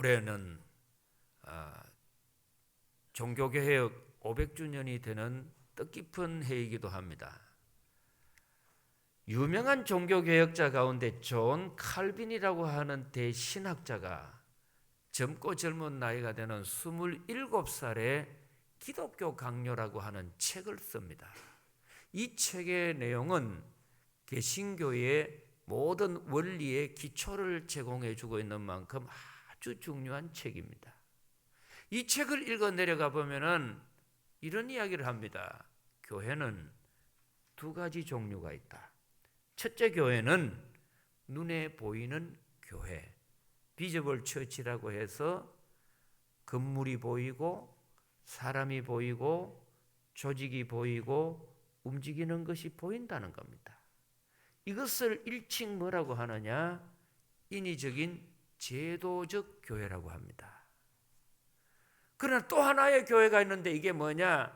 올해는 종교개혁 500주년이 되는 뜻깊은 해이기도 합니다. 유명한 종교개혁자 가운데 존 칼빈이라고 하는 대신학자가 젊고 젊은 나이가 되는 27살에 기독교 강요라고 하는 책을 씁니다. 이 책의 내용은 개신교의 모든 원리의 기초를 제공해 주고 있는 만큼 아주 중요한 책입니다. 이 책을 읽어 내려가 보면은 이런 이야기를 합니다. 교회는 두 가지 종류가 있다. 첫째 교회는 눈에 보이는 교회, 비저블 처치라고 해서 건물이 보이고 사람이 보이고 조직이 보이고 움직이는 것이 보인다는 겁니다. 이것을 일칭 뭐라고 하느냐? 인위적인 제도적 교회라고 합니다. 그러나 또 하나의 교회가 있는데 이게 뭐냐?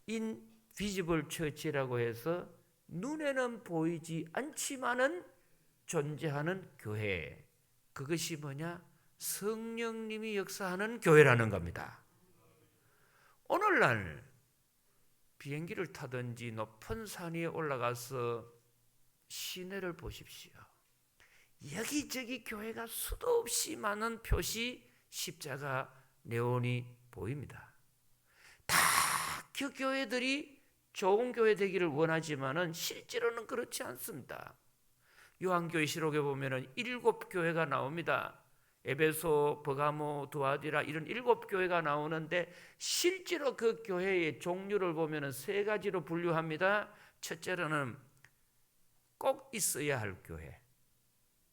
인비지블 처치라고 해서 눈에는 보이지 않지만은 존재하는 교회. 그것이 뭐냐? 성령님이 역사하는 교회라는 겁니다. 오늘날 비행기를 타든지 높은 산 위에 올라가서 시내를 보십시오. 여기저기 교회가 수도 없이 많은 표시, 십자가, 네온이 보입니다. 다 그 교회들이 좋은 교회 되기를 원하지만은 실제로는 그렇지 않습니다. 요한계시록에 보면은 7교회가 나옵니다. 에베소, 버가모, 두아디라 이런 7교회가 나오는데 실제로 그 교회의 종류를 보면은 3가지로 분류합니다. 첫째로는 꼭 있어야 할 교회.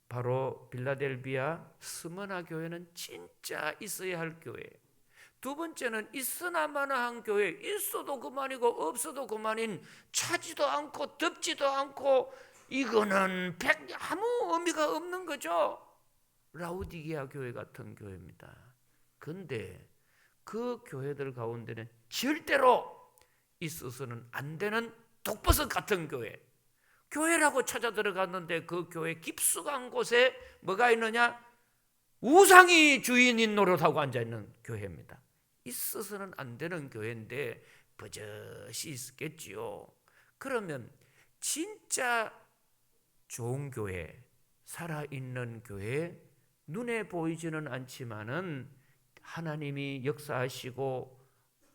바로 빌라델비아 스머나 교회는 진짜 있어야 할 교회. 두 번째는 있으나 마나한 교회. 있어도 그만이고 없어도 그만인, 차지도 않고 덥지도 않고 이거는 아무 의미가 없는 거죠. 라우디게아 교회 같은 교회입니다. 그런데 그 교회들 가운데는 절대로 있어서는 안 되는 독버섯 같은 교회. 교회라고 찾아 들어갔는데 그 교회 깊숙한 곳에 뭐가 있느냐? 우상이 주인인 노릇하고 앉아있는 교회입니다. 있어서는 안 되는 교회인데 버젓이 있겠지요. 그러면 진짜 좋은 교회, 살아있는 교회, 눈에 보이지는 않지만은 하나님이 역사하시고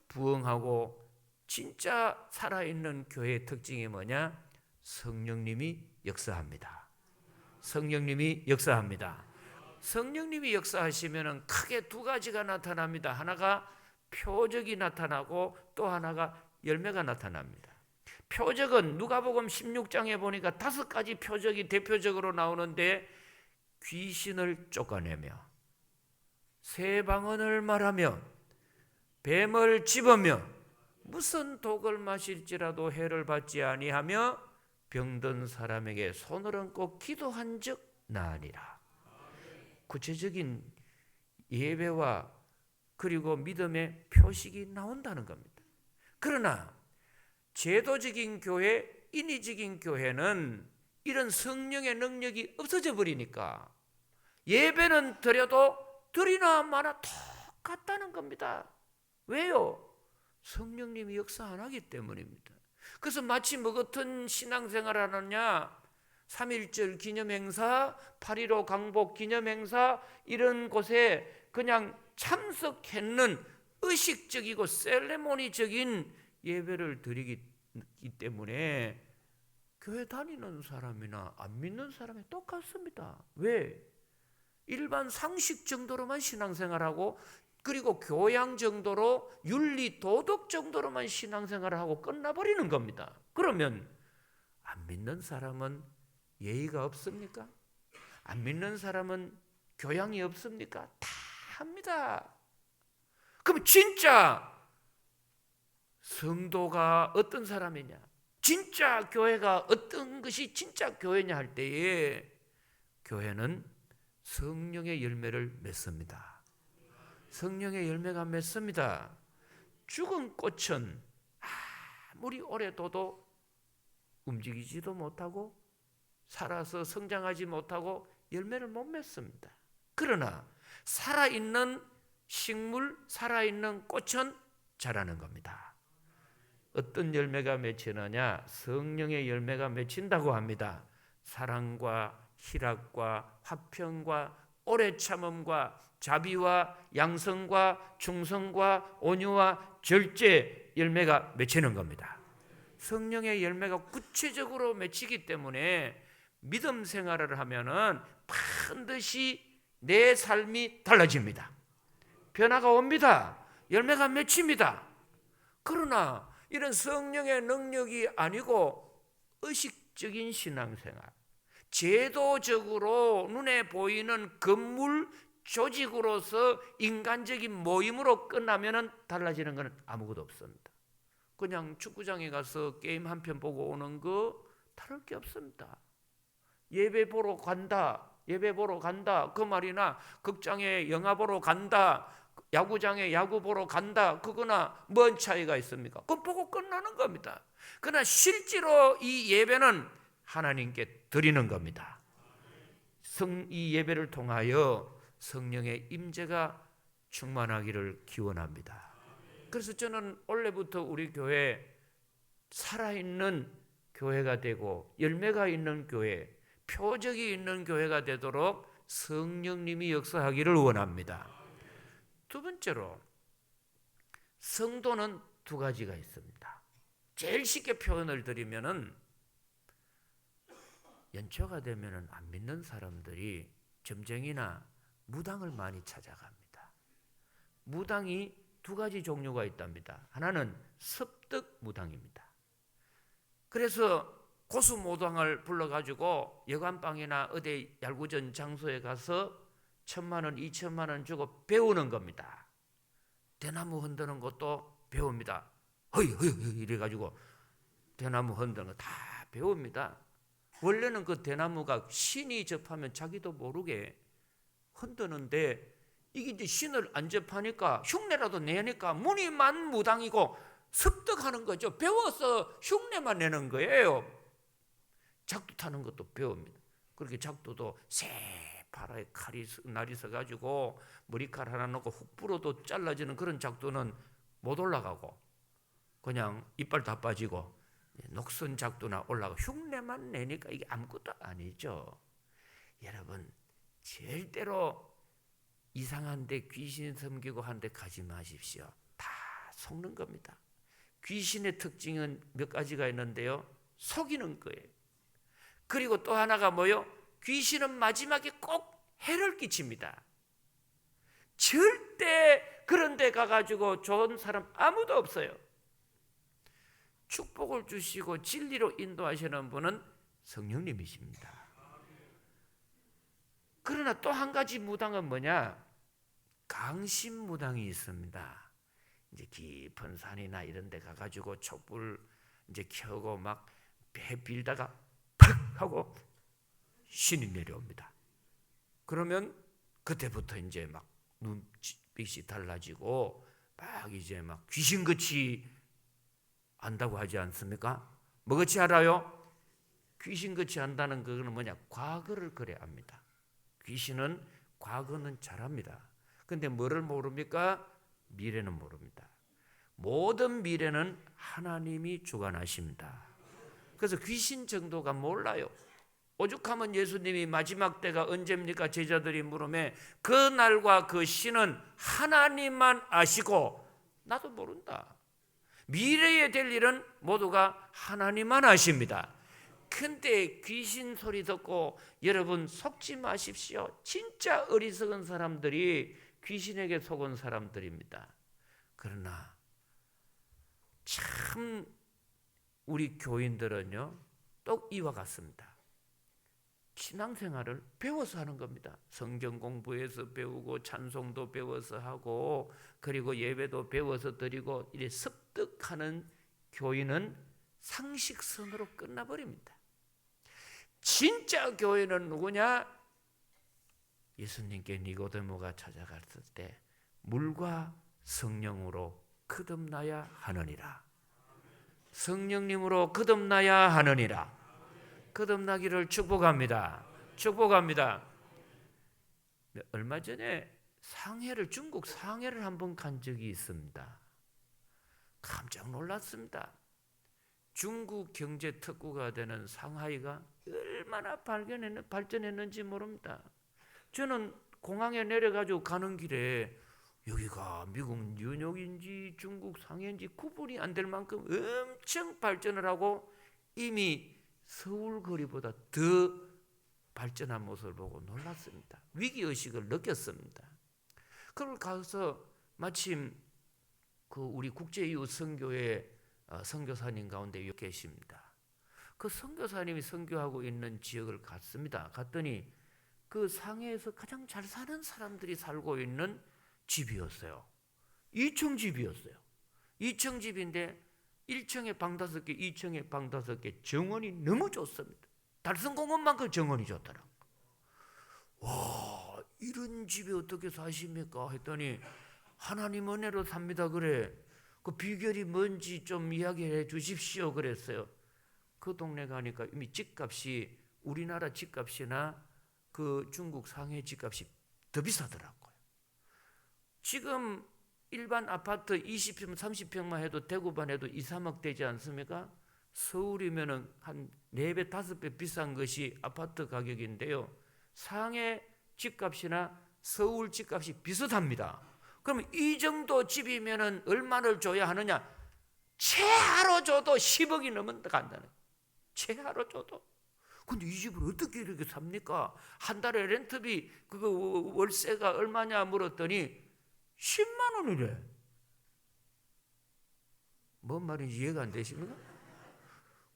부흥하고 진짜 살아있는 교회의 특징이 뭐냐? 성령님이 역사합니다. 성령님이 역사합니다. 성령님이 역사하시면 크게 2가지가 나타납니다. 하나가 표적이 나타나고 또 하나가 열매가 나타납니다. 표적은 누가복음 16장에 보니까 5가지 표적이 대표적으로 나오는데 귀신을 쫓아내며 새 방언을 말하며 뱀을 집으며 무슨 독을 마실지라도 해를 받지 아니하며 병든 사람에게 손을 얹고 기도한 적 나으니라. 구체적인 예배와 그리고 믿음의 표식이 나온다는 겁니다. 그러나 제도적인 교회, 인위적인 교회는 이런 성령의 능력이 없어져 버리니까 예배는 드려도 드리나 마나 똑같다는 겁니다. 왜요? 성령님이 역사 안 하기 때문입니다. 그래서 마치 뭐 같은 신앙생활을 하느냐? 3.1절 기념행사, 8.15 강복 기념행사 이런 곳에 그냥 참석했는 의식적이고 셀레모니적인 예배를 드리기 때문에 교회 다니는 사람이나 안 믿는 사람이 똑같습니다. 왜? 일반 상식 정도로만 신앙생활하고 그리고 교양 정도로 윤리 도덕 정도로만 신앙생활을 하고 끝나버리는 겁니다. 그러면 안 믿는 사람은 예의가 없습니까? 안 믿는 사람은 교양이 없습니까? 다 합니다. 그럼 진짜 성도가 어떤 사람이냐? 진짜 교회가 어떤 것이 진짜 교회냐 할 때에 교회는 성령의 열매를 맺습니다. 성령의 열매가 맺습니다. 죽은 꽃은 아무리 오래 둬도 움직이지도 못하고 살아서 성장하지 못하고 열매를 못 맺습니다. 그러나 살아있는 식물, 살아있는 꽃은 자라는 겁니다. 어떤 열매가 맺히느냐? 성령의 열매가 맺힌다고 합니다. 사랑과 희락과 화평과 오래 참음과 자비와 양성과 충성과 온유와 절제 열매가 맺히는 겁니다. 성령의 열매가 구체적으로 맺히기 때문에 믿음 생활을 하면은 반드시 내 삶이 달라집니다. 변화가 옵니다. 열매가 맺힙니다. 그러나 이런 성령의 능력이 아니고 의식적인 신앙생활, 제도적으로 눈에 보이는 건물 조직으로서 인간적인 모임으로 끝나면 달라지는 것은 아무것도 없습니다. 그냥 축구장에 가서 게임 한 편 보고 오는 거 다를 게 없습니다. 예배 보러 간다, 예배 보러 간다 그 말이나 극장에 영화 보러 간다, 야구장에 야구 보러 간다 그거나 뭔 차이가 있습니까? 그거 보고 끝나는 겁니다. 그러나 실제로 이 예배는 하나님께 드리는 겁니다. 이 예배를 통하여 성령의 임재가 충만하기를 기원합니다. 그래서 저는 원래부터 우리 교회 살아있는 교회가 되고 열매가 있는 교회, 표적이 있는 교회가 되도록 성령님이 역사하기를 원합니다. 두 번째로 성도는 두 가지가 있습니다. 제일 쉽게 표현을 드리면은 연초가 되면은 안 믿는 사람들이 점쟁이나 무당을 많이 찾아갑니다. 무당이 두 가지 종류가 있답니다. 하나는 습득 무당입니다. 그래서 고수 무당을 불러가지고 여관방이나 어디 얄구전 장소에 가서 1,000만 원, 2,000만 원 주고 배우는 겁니다. 대나무 흔드는 것도 배웁니다. 허이 이래가지고 대나무 흔드는 거 다 배웁니다. 원래는 그 대나무가 신이 접하면 자기도 모르게 흔드는데 이게 이제 신을 안 접하니까 흉내라도 내니까 무늬만 무당이고 습득하는 거죠. 배워서 흉내만 내는 거예요. 작두 타는 것도 배웁니다. 그렇게 작두도 새파랗게 칼이 날이 서가지고 머리칼 하나 넣고 훅 불어도 잘라지는 그런 작두는 못 올라가고 그냥 이빨 다 빠지고 녹슨 작두나 올라가 흉내만 내니까 이게 아무것도 아니죠. 여러분 절대로 이상한 데 귀신 섬기고 한 데 가지 마십시오. 다 속는 겁니다. 귀신의 특징은 몇 가지가 있는데요. 속이는 거예요. 그리고 또 하나가 뭐요? 귀신은 마지막에 꼭 해를 끼칩니다. 절대 그런 데 가가지고 좋은 사람 아무도 없어요. 축복을 주시고 진리로 인도하시는 분은 성령님이십니다. 그러나 또 한 가지 무당은 뭐냐? 강신무당이 있습니다. 이제 깊은 산이나 이런 데 가가지고 촛불 이제 켜고 막 배 빌다가 팍 하고 신이 내려옵니다. 그러면 그때부터 이제 막 눈빛이 달라지고 막 이제 막 귀신같이 안다고 하지 않습니까? 뭐같이 알아요? 귀신같이 안다는 그거는 뭐냐? 과거를 그래 압니다. 귀신은 과거는 잘합니다. 근데 뭐를 모릅니까? 미래는 모릅니다. 모든 미래는 하나님이 주관하십니다. 그래서 귀신 정도가 몰라요. 오죽하면 예수님이 마지막 때가 언제입니까? 제자들이 물으매 그 날과 그 시는 하나님만 아시고 나도 모른다. 미래에 될 일은 모두가 하나님만 아십니다. 근데 귀신 소리 듣고 여러분 속지 마십시오. 진짜 어리석은 사람들이 귀신에게 속은 사람들입니다. 그러나 참 우리 교인들은요 또 이와 같습니다. 신앙생활을 배워서 하는 겁니다. 성경 공부해서 배우고 찬송도 배워서 하고 그리고 예배도 배워서 드리고 이래 습득하는 교인은 상식선으로 끝나버립니다. 진짜 교회는 누구냐? 예수님께 니고데모가 찾아갔을 때 물과 성령으로 거듭나야 하느니라. 성령님으로 거듭나야 하느니라. 거듭나기를 축복합니다. 축복합니다. 얼마 전에 중국 상해를 한번 간 적이 있습니다. 깜짝 놀랐습니다. 중국 경제 특구가 되는 상하이가 얼마나 발전했는지 모릅니다. 저는 공항에 내려가지고 가는 길에 여기가 미국 뉴욕인지 중국 상해인지 구분이 안 될 만큼 엄청 발전을 하고 이미 서울 거리보다 더 발전한 모습을 보고 놀랐습니다. 위기의식을 느꼈습니다. 그걸 가서 마침 그 우리 국제이웃 선교회 선교사님 가운데 계십니다. 그 선교사님이 선교하고 있는 지역을 갔습니다. 갔더니 그 상해에서 가장 잘 사는 사람들이 살고 있는 집이었어요. 2층 집이었어요. 2층 집인데 1층에 방 5개, 2층에 방 5개, 정원이 너무 좋습니다. 달성공원만큼 정원이 좋더라고요. 와, 이런 집에 어떻게 사십니까? 했더니 하나님 은혜로 삽니다. 그래. 그 비결이 뭔지 좀 이야기해 주십시오. 그랬어요. 그 동네 가니까 이미 집값이 우리나라 집값이나 그 중국 상해 집값이 더 비싸더라고요. 지금 일반 아파트 20평, 30평만 해도 대구만 해도 2, 3억 되지 않습니까? 서울이면은 한 4배, 5배 비싼 것이 아파트 가격인데요. 상해 집값이나 서울 집값이 비슷합니다. 그럼 이 정도 집이면은 얼마를 줘야 하느냐? 최하로 줘도 10억이 넘는다 간다는. 최하로 줘도. 근데 이 집을 어떻게 이렇게 삽니까? 한 달에 렌트비 그거 월세가 얼마냐 물었더니 10만 원이래. 뭔 말인지 이해가 안 되십니까?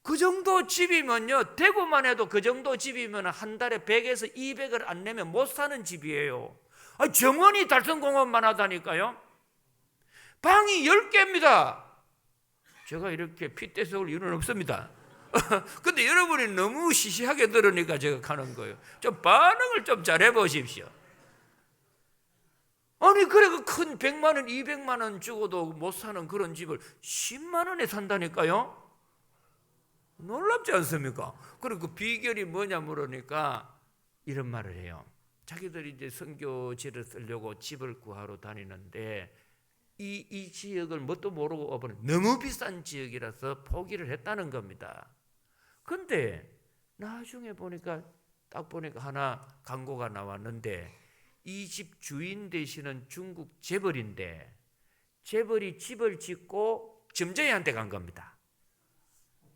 그 정도 집이면요, 대구만 해도 그 정도 집이면 한 달에 100에서 200을 안 내면 못 사는 집이에요. 정원이 달성공원만 하다니까요. 방이 10개입니다. 제가 이렇게 핏대 세울 이유는 없습니다. 근데 여러분이 너무 시시하게 들으니까 제가 가는 거예요. 좀 반응을 좀 잘해 보십시오. 아니 그래 그 큰 100만 원, 200만 원 주고도 못 사는 그런 집을 10만 원에 산다니까요. 놀랍지 않습니까? 그리고 그 비결이 뭐냐 물으니까 이런 말을 해요. 자기들이 이제 선교지를 쓰려고 집을 구하러 다니는데 이 지역을 뭣도 모르고 너무 비싼 지역이라서 포기를 했다는 겁니다. 근데 나중에 딱 보니까 하나 광고가 나왔는데 이 집 주인 되시는 중국 재벌인데 재벌이 집을 짓고 점쟁이한테 간 겁니다.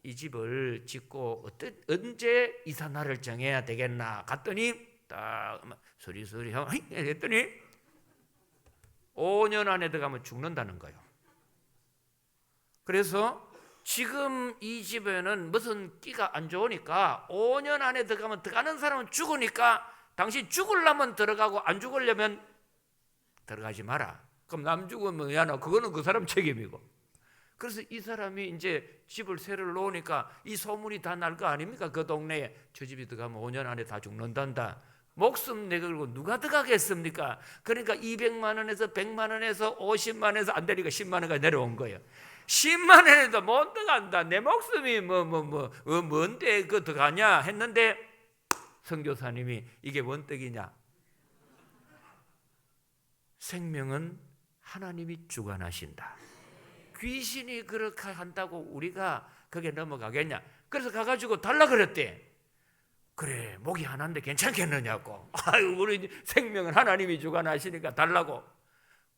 이 집을 짓고 언제 이사 날을 정해야 되겠나 갔더니 딱 서리서리 했더니 5년 안에 들어가면 죽는다는 거예요. 그래서 지금 이 집에는 무슨 끼가 안 좋으니까 5년 안에 들어가는 사람은 죽으니까 당신 죽으려면 들어가고 안 죽으려면 들어가지 마라. 그럼 남 죽으면 야나 그거는 그 사람 책임이고. 그래서 이 사람이 이제 집을 새를 놓으니까 이 소문이 다 날 거 아닙니까? 그 동네에 저 집이 들어가면 5년 안에 다 죽는단다. 목숨 내걸고 누가 들어가겠습니까? 그러니까 200만 원에서 100만 원에서 50만 원에서 안 되니까 10만 원까지 내려온 거예요. 10만 원에도 못 들어간다. 내 목숨이 뭔데 그거 들어가냐 했는데 선교사님이 이게 뭔 뜻이냐? 생명은 하나님이 주관하신다. 귀신이 그렇게 한다고 우리가 거기에 넘어가겠냐? 그래서 가가지고 달라 그랬대. 그래 목이 하나인데 괜찮겠느냐고. 아유 우리 생명은 하나님이 주관하시니까 달라고.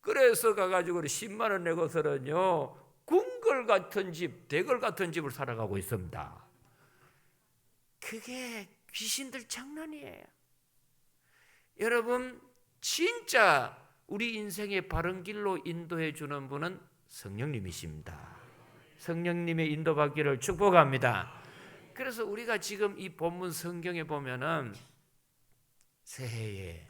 그래서 가가지고 10만 원 내고서는요 궁궐 같은 집, 대궐 같은 집을 살아가고 있습니다. 그게 귀신들 장난이에요. 여러분 진짜 우리 인생의 바른 길로 인도해 주는 분은 성령님이십니다. 성령님의 인도받기를 축복합니다. 그래서 우리가 지금 이 본문 성경에 보면은 새해에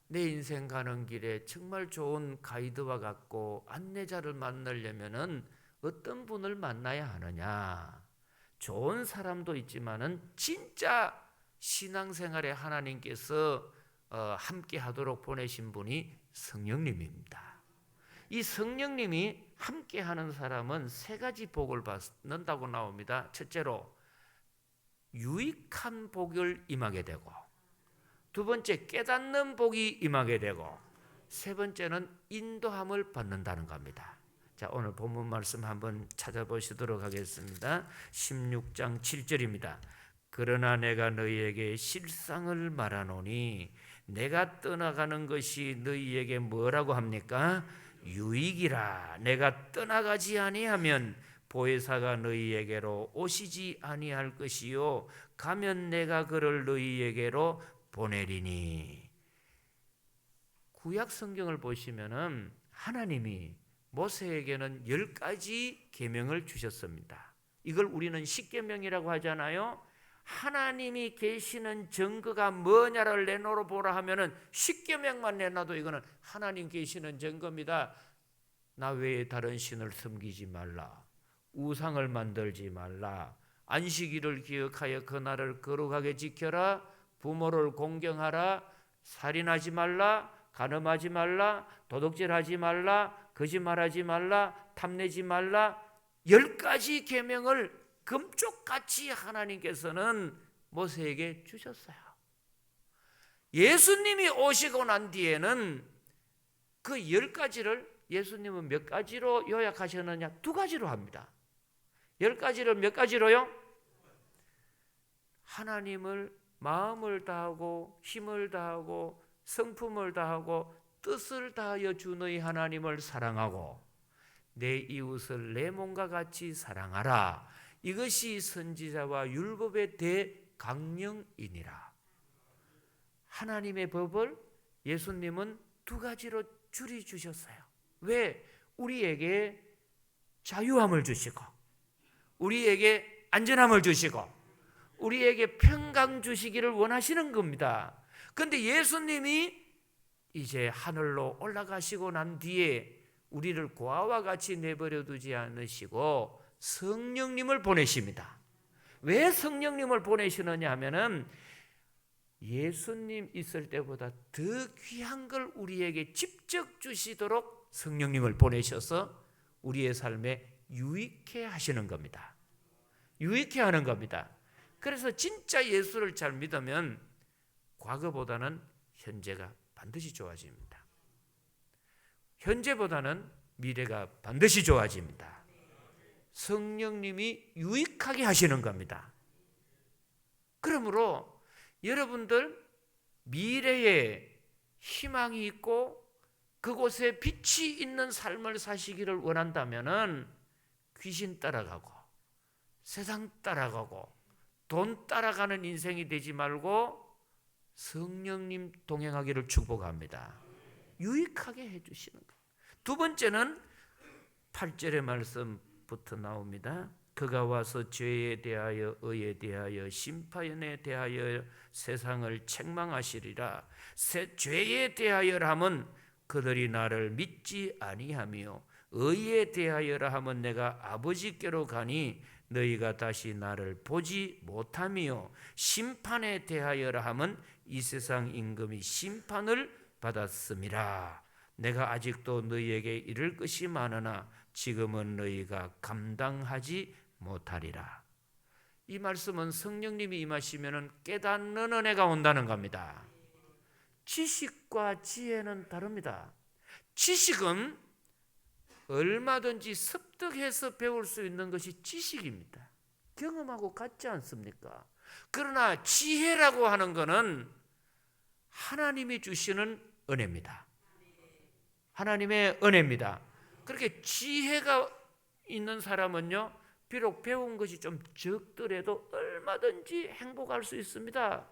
내 인생 가는 길에 정말 좋은 가이드와 같고 안내자를 만나려면은 어떤 분을 만나야 하느냐? 좋은 사람도 있지만은 진짜 신앙생활에 하나님께서 함께 하도록 보내신 분이 성령님입니다. 이 성령님이 함께 하는 사람은 3가지 복을 받는다고 나옵니다. 첫째로 유익한 복을 임하게 되고, 두 번째 깨닫는 복이 임하게 되고, 세 번째는 인도함을 받는다는 겁니다. 자, 오늘 본문 말씀 한번 찾아보시도록 하겠습니다. 16장 7절입니다. 그러나 내가 너희에게 실상을 말하노니 내가 떠나가는 것이 너희에게 뭐라고 합니까? 유익이라. 내가 떠나가지 아니하면 보혜사가 너희에게로 오시지 아니할 것이요 가면 내가 그를 너희에게로 보내리니. 구약 성경을 보시면은 하나님이 모세에게는 10가지 계명을 주셨습니다. 이걸 우리는 십계명이라고 하잖아요. 하나님이 계시는 증거가 뭐냐를 내놓으러 보라 하면은 십계명만 내놔도 이거는 하나님 계시는 증거입니다. 나 외에 다른 신을 섬기지 말라. 우상을 만들지 말라. 안식일을 기억하여 그날을 거룩하게 지켜라. 부모를 공경하라. 살인하지 말라. 간음하지 말라. 도둑질하지 말라. 거짓말하지 말라. 탐내지 말라. 10가지 계명을 금쪽같이 하나님께서는 모세에게 주셨어요. 예수님이 오시고 난 뒤에는 그 10가지를 예수님은 몇 가지로 요약하셨느냐? 2가지로 합니다. 10가지를 몇 가지로요? 하나님을 마음을 다하고 힘을 다하고 성품을 다하고 뜻을 다하여 주 너희 하나님을 사랑하고 내 이웃을 내 몸과 같이 사랑하라. 이것이 선지자와 율법의 대강령이니라. 하나님의 법을 예수님은 2가지로 줄이 주셨어요. 왜? 우리에게 자유함을 주시고 우리에게 안전함을 주시고 우리에게 평강 주시기를 원하시는 겁니다. 그런데 예수님이 이제 하늘로 올라가시고 난 뒤에 우리를 고아와 같이 내버려 두지 않으시고 성령님을 보내십니다. 왜 성령님을 보내시느냐 하면은 예수님 있을 때보다 더 귀한 걸 우리에게 직접 주시도록 성령님을 보내셔서 우리의 삶에 유익해 하시는 겁니다. 유익해 하는 겁니다. 그래서 진짜 예수를 잘 믿으면 과거보다는 현재가 반드시 좋아집니다. 현재보다는 미래가 반드시 좋아집니다. 성령님이 유익하게 하시는 겁니다. 그러므로 여러분들 미래에 희망이 있고 그곳에 빛이 있는 삶을 사시기를 원한다면은 귀신 따라가고 세상 따라가고 돈 따라가는 인생이 되지 말고 성령님 동행하기를 축복합니다. 유익하게 해주시는 거예요. 2번째는 8절의 말씀부터 나옵니다. 그가 와서 죄에 대하여 의에 대하여 심판에 대하여 세상을 책망하시리라. 죄에 대하여라 하면 그들이 나를 믿지 아니하며 의에 대하여라 하면 내가 아버지께로 가니 너희가 다시 나를 보지 못하며 심판에 대하여라 하면 이 세상 임금이 심판을 받았음이라. 내가 아직도 너희에게 이를 것이 많으나 지금은 너희가 감당하지 못하리라. 이 말씀은 성령님이 임하시면 깨닫는 은혜가 온다는 겁니다. 지식과 지혜는 다릅니다. 지식은 얼마든지 습득해서 배울 수 있는 것이 지식입니다. 경험하고 같지 않습니까? 그러나 지혜라고 하는 것은 하나님이 주시는 은혜입니다. 하나님의 은혜입니다. 그렇게 지혜가 있는 사람은요, 비록 배운 것이 좀 적더라도 얼마든지 행복할 수 있습니다.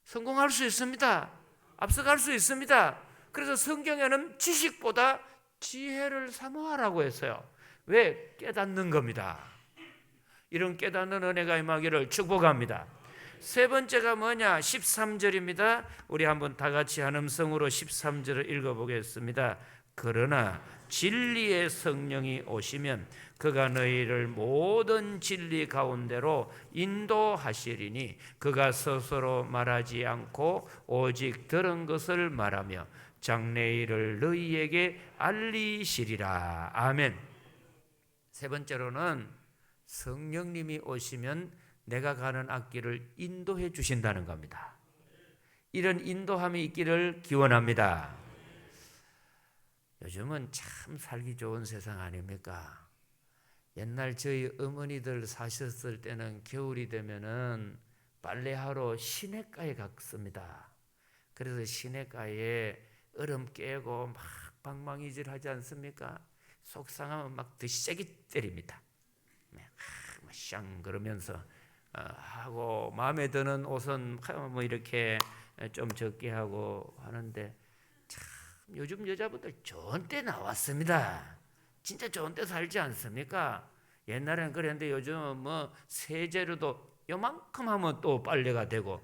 성공할 수 있습니다. 앞서갈 수 있습니다. 그래서 성경에는 지식보다 지혜를 사모하라고 했어요. 왜? 깨닫는 겁니다. 이런 깨닫는 은혜가 임하기를 축복합니다. 3번째가 뭐냐? 13절입니다. 우리 한번 다 같이 한 음성으로 13절을 읽어보겠습니다. 그러나 진리의 성령이 오시면 그가 너희를 모든 진리 가운데로 인도하시리니 그가 스스로 말하지 않고 오직 들은 것을 말하며 장래일을 너희에게 알리시리라. 아멘. 3번째로는 성령님이 오시면 내가 가는 앞길을 인도해 주신다는 겁니다. 이런 인도함이 있기를 기원합니다. 요즘은 참 살기 좋은 세상 아닙니까? 옛날 저희 어머니들 사셨을 때는 겨울이 되면은 빨래하러 시냇가에 갔습니다. 그래서 시냇가에 얼음 깨고 막 방망이질 하지 않습니까? 속상하면 막 드시자기 때립니다. 샹 그러면서 하고 마음에 드는 옷은 뭐 이렇게 좀 적게 하고 하는데 참 요즘 여자분들 좋은 때 나왔습니다. 진짜 좋은 때 살지 않습니까? 옛날에는 그랬는데 요즘은 뭐 세제로도 요만큼 하면 또 빨래가 되고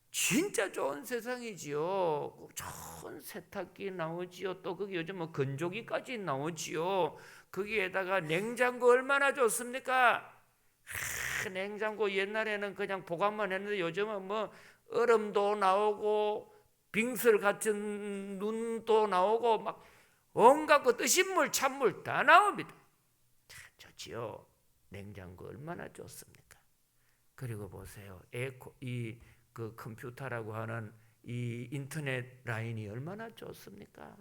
진짜 좋은 세상이지요. 좋은 세탁기 나오지요. 또 거기 요즘 뭐 건조기까지 나오지요. 거기에다가 냉장고 얼마나 좋습니까? 냉장고 옛날에는 그냥 보관만 했는데 요즘은 뭐 얼음도 나오고 빙술 같은 눈도 나오고 막 온갖 그 뜨신 물 찬물 다 나옵니다. 참 좋지요. 냉장고 얼마나 좋습니까? 그리고 보세요. 그 컴퓨터라고 하는 이 인터넷 라인이 얼마나 좋습니까?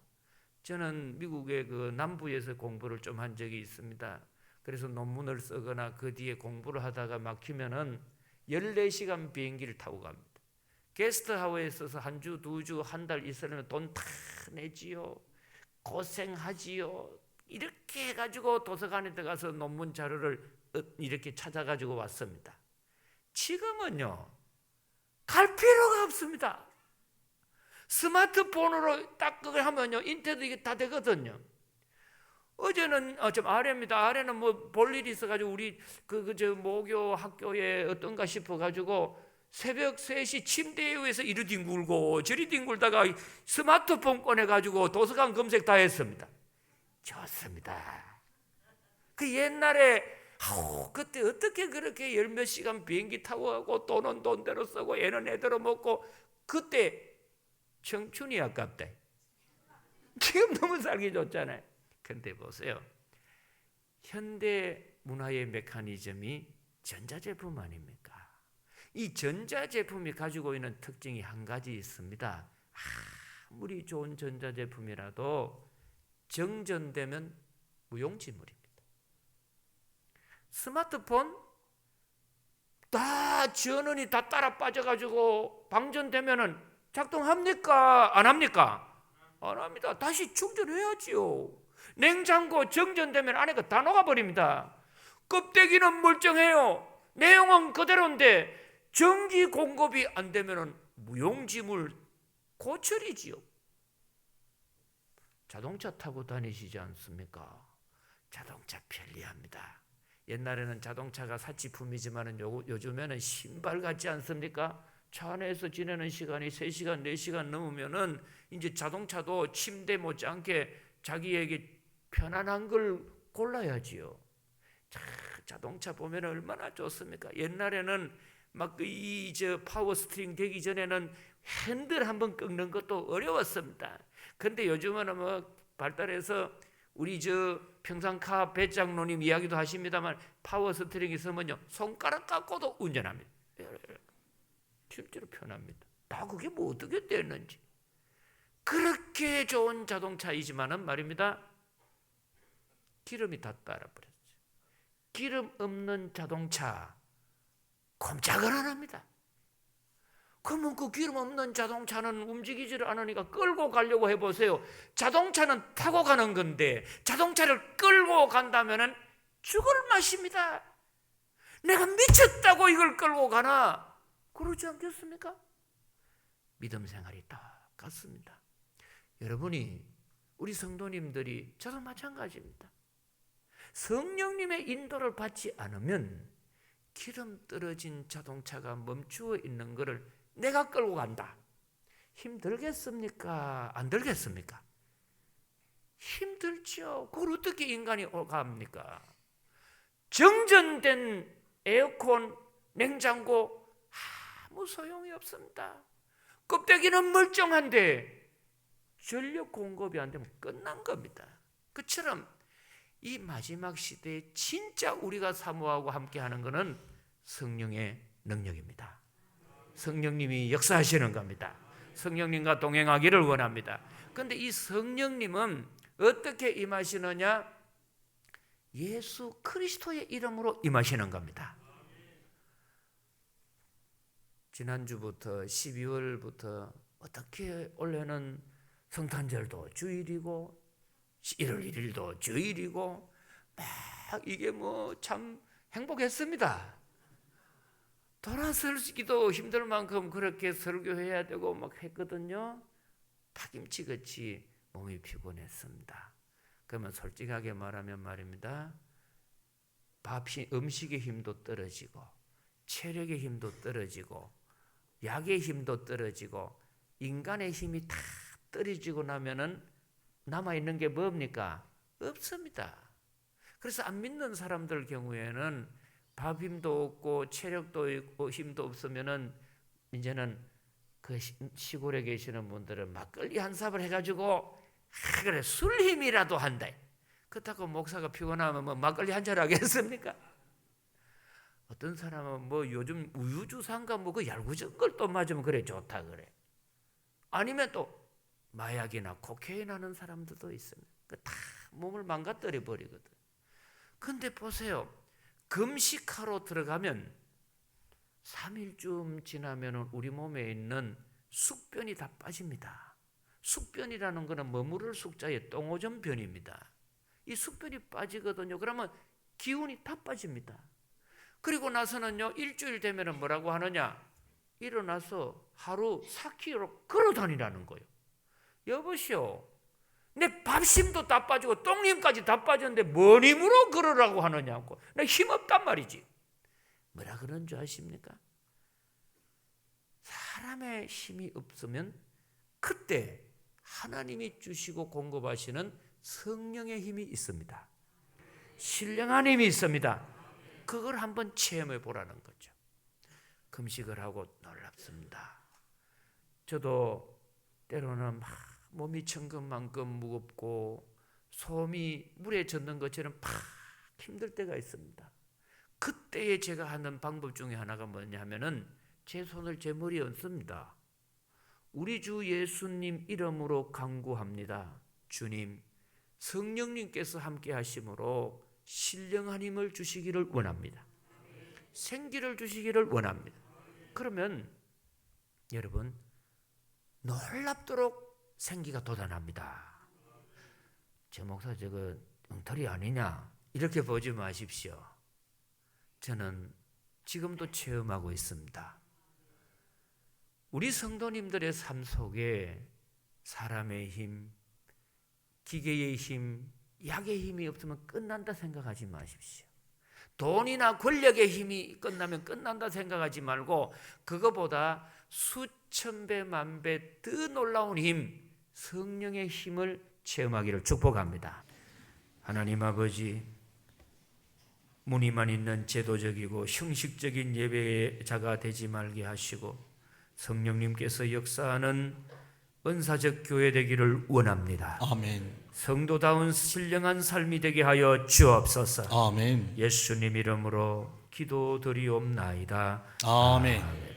저는 미국의 그 남부에서 공부를 좀 한 적이 있습니다. 그래서 논문을 쓰거나 그 뒤에 공부를 하다가 막히면은 14시간 비행기를 타고 갑니다. 게스트하우스에서 한 주, 두 주, 한 달 있으려면 돈 다 내지요. 고생하지요. 이렇게 해가지고 도서관에 들어가서 논문 자료를 이렇게 찾아가지고 왔습니다. 지금은요, 갈 필요가 없습니다. 스마트폰으로 딱 그걸 하면요, 인터넷 이게 다 되거든요. 어제는 좀 아래입니다. 아래는 뭐 볼 일이 있어가지고 우리 저 모교 학교에 어떤가 싶어가지고 새벽 3시 침대에 의해서 이리 뒹굴고 저리 뒹굴다가 스마트폰 꺼내가지고 도서관 검색 다 했습니다. 좋습니다. 그 옛날에 그때 어떻게 그렇게 열 몇 시간 비행기 타고 가고 돈은 돈대로 쓰고 애는 애대로 먹고 그때 청춘이 아깝다. 지금 너무 살기 좋잖아요. 근데 보세요. 현대 문화의 메커니즘이 전자제품 아닙니까? 이 전자제품이 가지고 있는 특징이 한 가지 있습니다. 아무리 좋은 전자제품이라도 정전되면 무용지물입니다. 스마트폰 다 전원이 다 따라 빠져가지고 방전되면은 작동합니까? 안 합니까? 안 합니다. 다시 충전해야지요. 냉장고 정전되면 안에 다 녹아버립니다. 껍데기는 멀쩡해요. 내용은 그대로인데 전기 공급이 안 되면은 무용지물 고철이지요. 자동차 타고 다니시지 않습니까? 자동차 편리합니다. 옛날에는 자동차가 사치품이지만 요즘에는 신발 같지 않습니까? 차 안에서 지내는 시간이 3시간, 4시간 넘으면은 이제 자동차도 침대 못지않게 자기에게 편안한 걸 골라야지요. 자동차 보면 얼마나 좋습니까? 옛날에는 막 파워 스티어링 되기 전에는 핸들 한번 꺾는 것도 어려웠습니다. 근데 요즘은 뭐 발달해서 우리 평상카 배장로님 이야기도 하십니다만 파워 스티어링 있으면요 손가락 깎고도 운전합니다. 실제로 편합니다. 다 그게 뭐 어떻게 됐는지. 그렇게 좋은 자동차이지만은 말입니다. 기름이 다 따라버렸어요. 기름 없는 자동차 꼼짝을 안 합니다. 그러면 그 기름 없는 자동차는 움직이지를 않으니까 끌고 가려고 해보세요. 자동차는 타고 가는 건데 자동차를 끌고 간다면 죽을 맛입니다. 내가 미쳤다고 이걸 끌고 가나? 그러지 않겠습니까? 믿음 생활이 똑같습니다. 여러분이 우리 성도님들이 저도 마찬가지입니다. 성령님의 인도를 받지 않으면 기름 떨어진 자동차가 멈추어 있는 것을 내가 끌고 간다. 힘들겠습니까? 안 들겠습니까? 힘들죠. 그걸 어떻게 인간이 갑니까? 정전된 에어컨, 냉장고 아무 소용이 없습니다. 껍데기는 멀쩡한데 전력 공급이 안 되면 끝난 겁니다. 그처럼 이 마지막 시대에 진짜 우리가 사모하고 함께하는 것은 성령의 능력입니다. 성령님이 역사하시는 겁니다. 성령님과 동행하기를 원합니다. 그런데 이 성령님은 어떻게 임하시느냐? 예수 그리스도의 이름으로 임하시는 겁니다. 지난주부터 12월부터 어떻게 원래는 성탄절도 주일이고 1월 1일도 주일이고 막 이게 뭐 참 행복했습니다. 돌아서기도 힘들 만큼 그렇게 설교해야 되고 막 했거든요. 파김치같이 몸이 피곤했습니다. 그러면 솔직하게 말하면 말입니다. 음식의 힘도 떨어지고 체력의 힘도 떨어지고 약의 힘도 떨어지고 인간의 힘이 다 떨어지고 나면은 남아있는 게 뭡니까? 없습니다. 그래서 안 믿는 사람들 경우에는 밥 힘도 없고 체력도 있고 힘도 없으면은 이제는 그 시골에 계시는 분들은 막걸리 한 삽을 해가지고 그래 술 힘이라도 한다. 그렇다고 목사가 피곤하면 뭐 막걸리 한 잔 하겠습니까? 어떤 사람은 뭐 요즘 우유주사인가 뭐 그 얄궂은 걸 또 맞으면 그래 좋다 그래. 아니면 또 마약이나 코케인 하는 사람들도 있습니다. 다 몸을 망가뜨려 버리거든. 근데 보세요. 금식하러 들어가면 3일쯤 지나면 우리 몸에 있는 숙변이 다 빠집니다. 숙변이라는 것은 머무를 숙자의 똥오점 변입니다. 이 숙변이 빠지거든요. 그러면 기운이 다 빠집니다. 그리고 나서는요, 일주일 되면 뭐라고 하느냐? 일어나서 하루 4km 걸어 다니라는 거예요. 여보시오, 내 밥심도 다 빠지고 똥힘까지 다 빠졌는데 뭔 힘으로 걸으라고 하느냐고. 나 힘없단 말이지. 뭐라 그런 줄 아십니까? 사람의 힘이 없으면 그때 하나님이 주시고 공급하시는 성령의 힘이 있습니다. 신령한 힘이 있습니다. 그걸 한번 체험해 보라는 거죠. 금식을 하고 놀랍습니다. 저도 때로는 막 몸이 천근만근 무겁고 솜이 물에 젖는 것처럼 팍 힘들 때가 있습니다. 그때에 제가 하는 방법 중에 하나가 뭐냐면은 제 손을 제 머리에 얹습니다. 우리 주 예수님 이름으로 간구합니다. 주님, 성령님께서 함께 하심으로 신령한 힘을 주시기를 원합니다. 생기를 주시기를 원합니다. 그러면 여러분 놀랍도록 생기가 돋아납니다. 저 목사 저거 엉터리 아니냐 이렇게 보지 마십시오. 저는 지금도 체험하고 있습니다. 우리 성도님들의 삶 속에 사람의 힘, 기계의 힘, 약의 힘이 없으면 끝난다 생각하지 마십시오. 돈이나 권력의 힘이 끝나면 끝난다 생각하지 말고 그거보다 수천 배, 만 배 더 놀라운 힘, 성령의 힘을 체험하기를 축복합니다. 하나님 아버지, 무늬만 있는 제도적이고 형식적인 예배자가 되지 말게 하시고 성령님께서 역사하는 은사적 교회 되기를 원합니다. 아멘. 성도다운 신령한 삶이 되게 하여 주옵소서. 아멘. 예수님 이름으로 기도드리옵나이다. 아멘.